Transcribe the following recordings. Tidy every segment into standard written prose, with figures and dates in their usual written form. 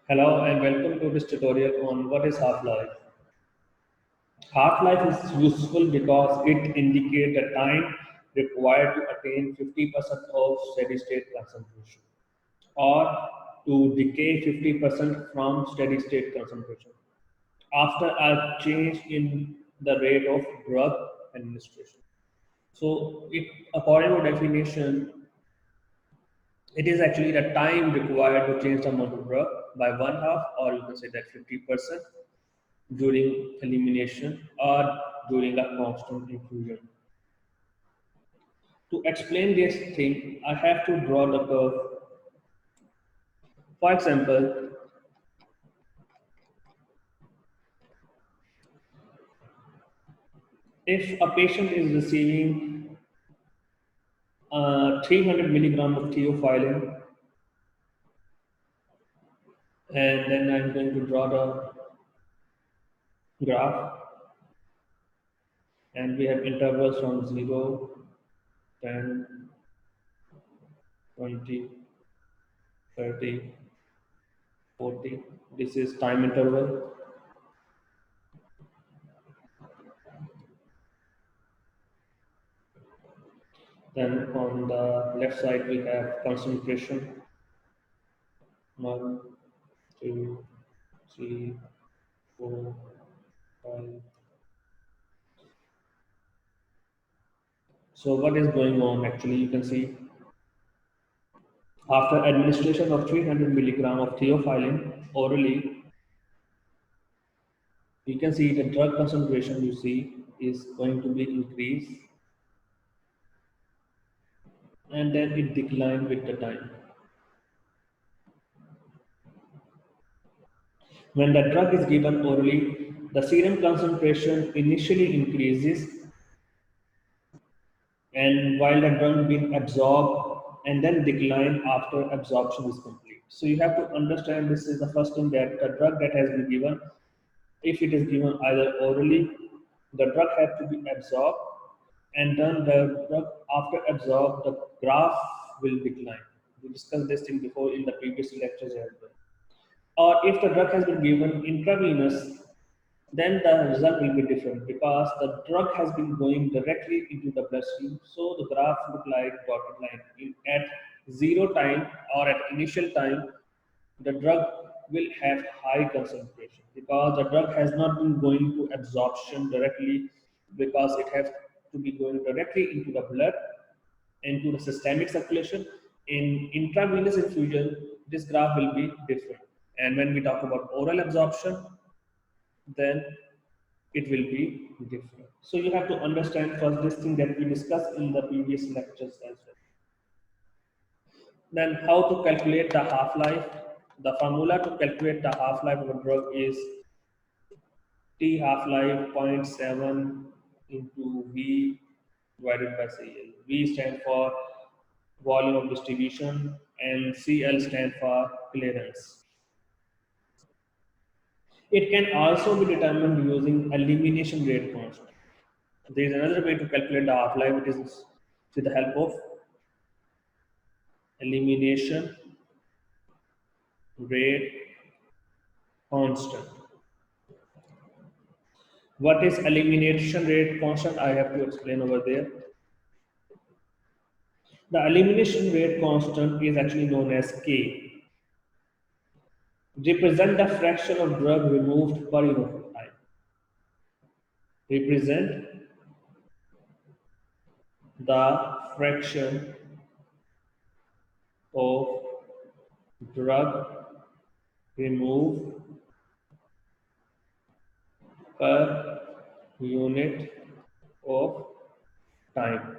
Hello and welcome to this tutorial on what is half-life. Half-life is useful because it indicates the time required to attain 50% of steady-state concentration or to decay 50% from steady-state concentration after a change in the rate of drug administration. So, according to definition, it is actually the time required to change the amount of drug by one half, or you can say that 50% during elimination or during a constant infusion. To explain this thing, I have to draw the curve. For example, if a patient is receiving 300 milligram of theophylline, and then I'm going to draw the graph, and we have intervals from 0, 10, 20, 30, 40. This is time interval. Then on the left side we have concentration. 1, 2, 3, 4, 5. So what is going on actually? You can see after administration of 300 milligram of theophylline orally, you can see the drug concentration you see is going to be increased and then it decline with the time. When the drug is given orally, the serum concentration initially increases and while the drug being absorbed and then decline after absorption is complete. So you have to understand this is the first thing that the drug that has been given, if it is given either orally, the drug has to be absorbed and then the drug after absorbed, the graph will decline. We discussed this thing before in the previous lectures as well. Or if the drug has been given intravenous, then the result will be different because the drug has been going directly into the bloodstream. So the graph look like dotted line. At zero time or at initial time, the drug will have high concentration because the drug has not been going to absorption directly because it has to be going directly into the blood, into the systemic circulation. In intravenous infusion, this graph will be different. And when we talk about oral absorption, then it will be different. So you have to understand first this thing that we discussed in the previous lectures as well. Then how to calculate the half-life. The formula to calculate the half-life of a drug is T half-life zero point 0.7 into V divided by CL. V stands for volume of distribution and CL stands for clearance. It can also be determined using elimination rate constant. There is another way to calculate the half-life. It is with the help of elimination rate constant. What is elimination rate constant? I have to explain over there. The elimination rate constant is actually known as K. Represent the fraction of drug removed per unit of time. Represent the fraction of drug removed per unit of time.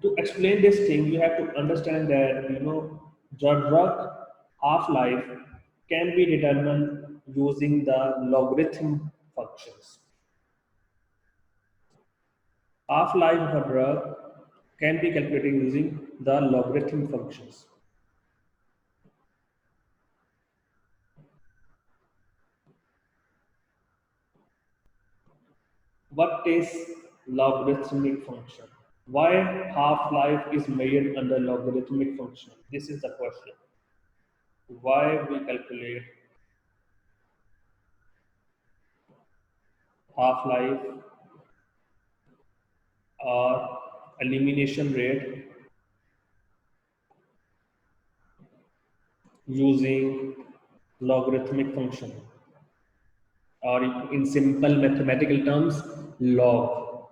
To explain this thing, you have to understand that the drug half-life can be determined using the logarithm functions. Half-life of a drug can be calculated using the logarithm functions. What is logarithmic function? Why half-life is measured under logarithmic function? This is the question. why we calculate half-life or elimination rate using logarithmic function, or in simple mathematical terms, log.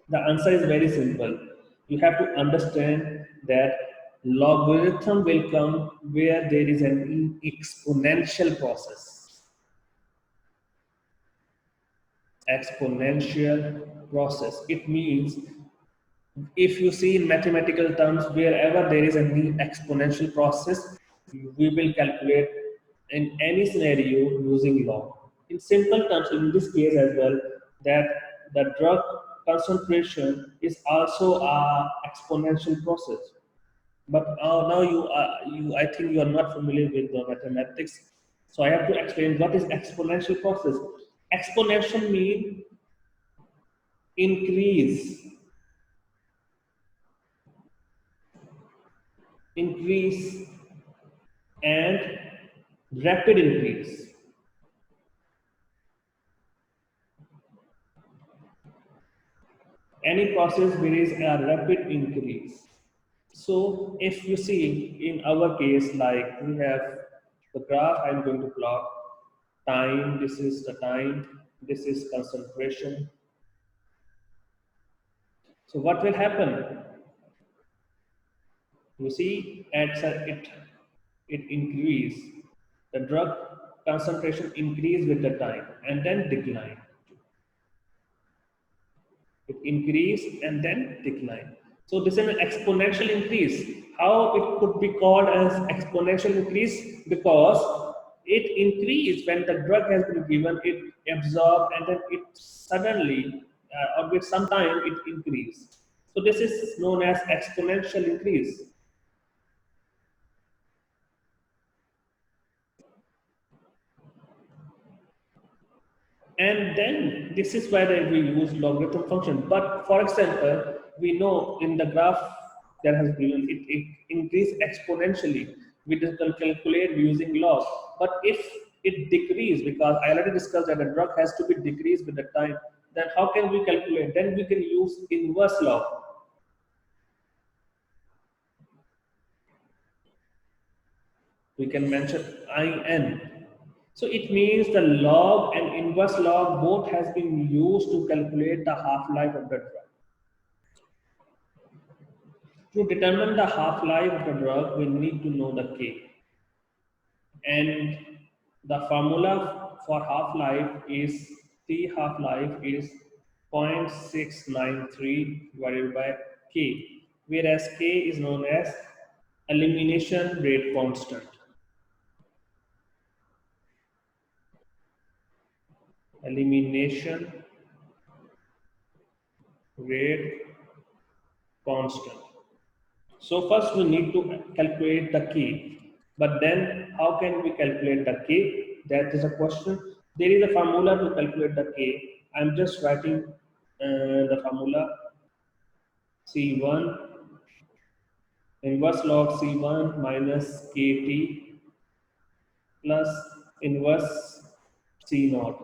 The answer is very simple. You have to understand that logarithm will come where there is an exponential process. Exponential process. It means if you see in mathematical terms, wherever there is an exponential process, we will calculate in any scenario using log. In simple terms, in this case as well, that the drug concentration is also a exponential process. But now I think you are not familiar with the mathematics, so I have to explain what is exponential process. Exponential mean increase, increase, and rapid increase. Any process there is a rapid increase. So if you see in our case, like we have the graph, I'm going to plot time, this is the time, this is concentration. So what will happen? You see, it increase. The drug concentration increase with the time and then decline. It increase and then decline. So this is an exponential increase. How it could be called as exponential increase? Because it increased when the drug has been given, it absorbed, and then it suddenly, or with some time, it increased. So this is known as exponential increase. And then this is why we use logarithm function. But for example, we know in the graph that has given it increase exponentially. We just calculate using log. But if it decrease, because I already discussed that the drug has to be decreased with the time, then how can we calculate? Then we can use inverse log. We can mention IN. So it means the log and inverse log both has been used to calculate the half-life of the drug. To determine the half-life of the drug, we need to know the K. And the formula for half-life is T half-life is 0.693 divided by K, whereas K is known as elimination rate constant. Elimination rate constant. So first we need to calculate the K. But then how can we calculate the K? That is a question. There is a formula to calculate the K. I'm just writing the formula C1 inverse log C1 minus KT plus inverse C0,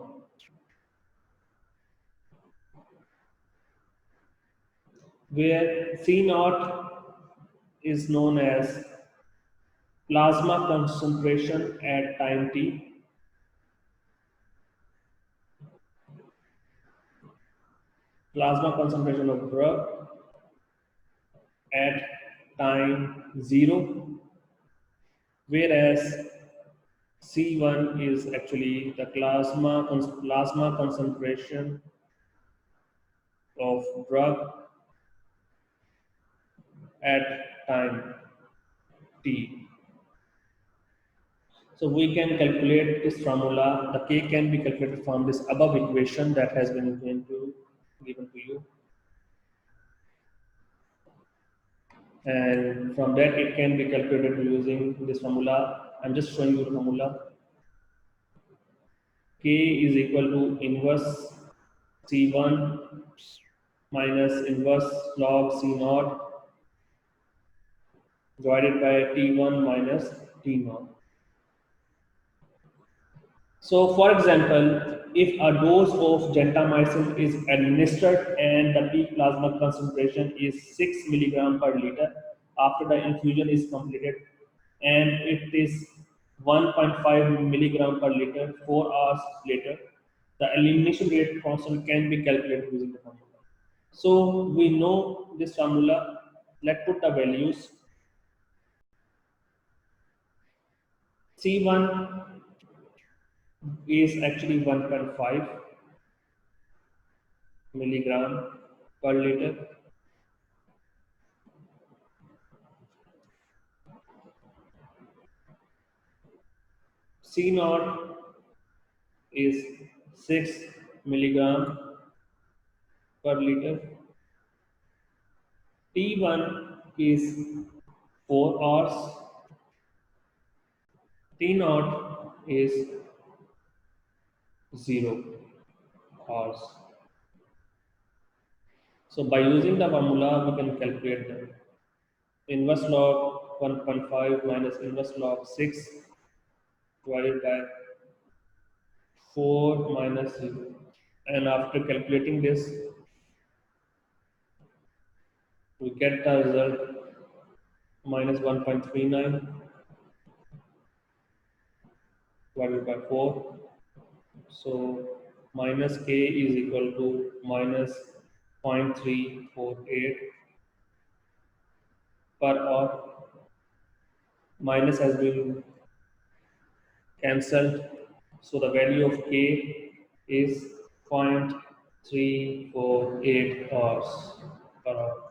where C0 is known as plasma concentration at time t, plasma concentration of drug at time 0, whereas C1 is actually the plasma concentration of drug at time t. So we can calculate this formula. The K can be calculated from this above equation that has been given to you. And from that it can be calculated using this formula. I'm just showing you the formula. K is equal to inverse C1 minus inverse log C0 divided by T1 minus T naught. So, for example, if a dose of gentamicin is administered and the peak plasma concentration is 6 milligram per liter after the infusion is completed, and it is 1.5 milligram per liter 4 hours later, the elimination rate constant can be calculated using the formula. So, we know this formula. Let's put the values. C1 is actually 1.5 milligram per liter. C naught is 6 milligram per liter. T1 is 4 hours. T naught is 0 hours. So by using the formula, we can calculate the inverse log 1.5 minus inverse log 6 divided by 4 minus 0. And after calculating this, we get the result minus 1.39 divided by 4. So minus k is equal to minus 0.348 per hour. Minus has been cancelled. So the value of k is 0.348 hours per hour.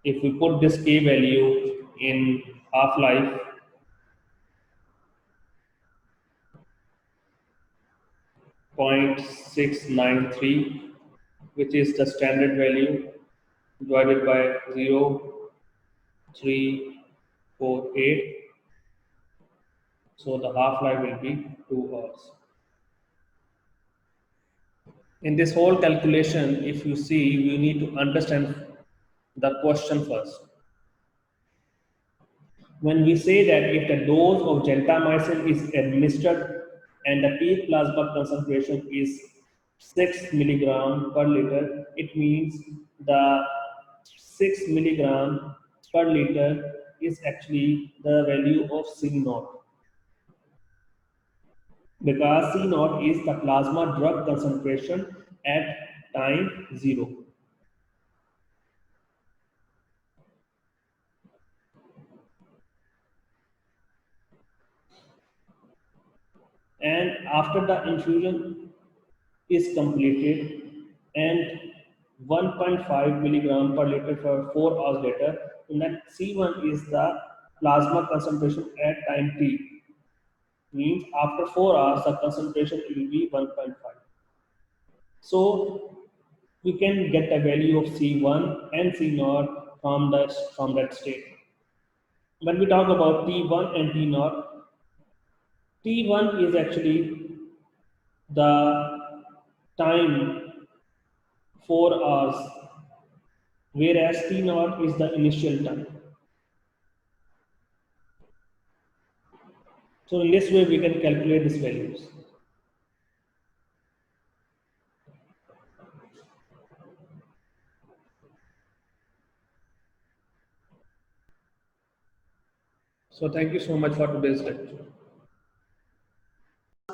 If we put this k value in half-life, 0.693, which is the standard value, divided by 0.348. So the half-life will be 2 hours. In this whole calculation, if you see, we need to understand the question first. When we say that if the dose of gentamicin is administered and the peak plasma concentration is 6 milligram per liter, it means the 6 milligram per liter is actually the value of C naught, because C naught is the plasma drug concentration at time 0. And after the infusion is completed and 1.5 milligram per liter for 4 hours later, and that C1 is the plasma concentration at time t. Means after 4 hours the concentration will be 1.5. So we can get the value of C1 and C0 from that state. When we talk about T1 and T0, T1 is actually the time 4 hours, whereas T naught is the initial time. So in this way we can calculate these values. So thank you so much for today's lecture.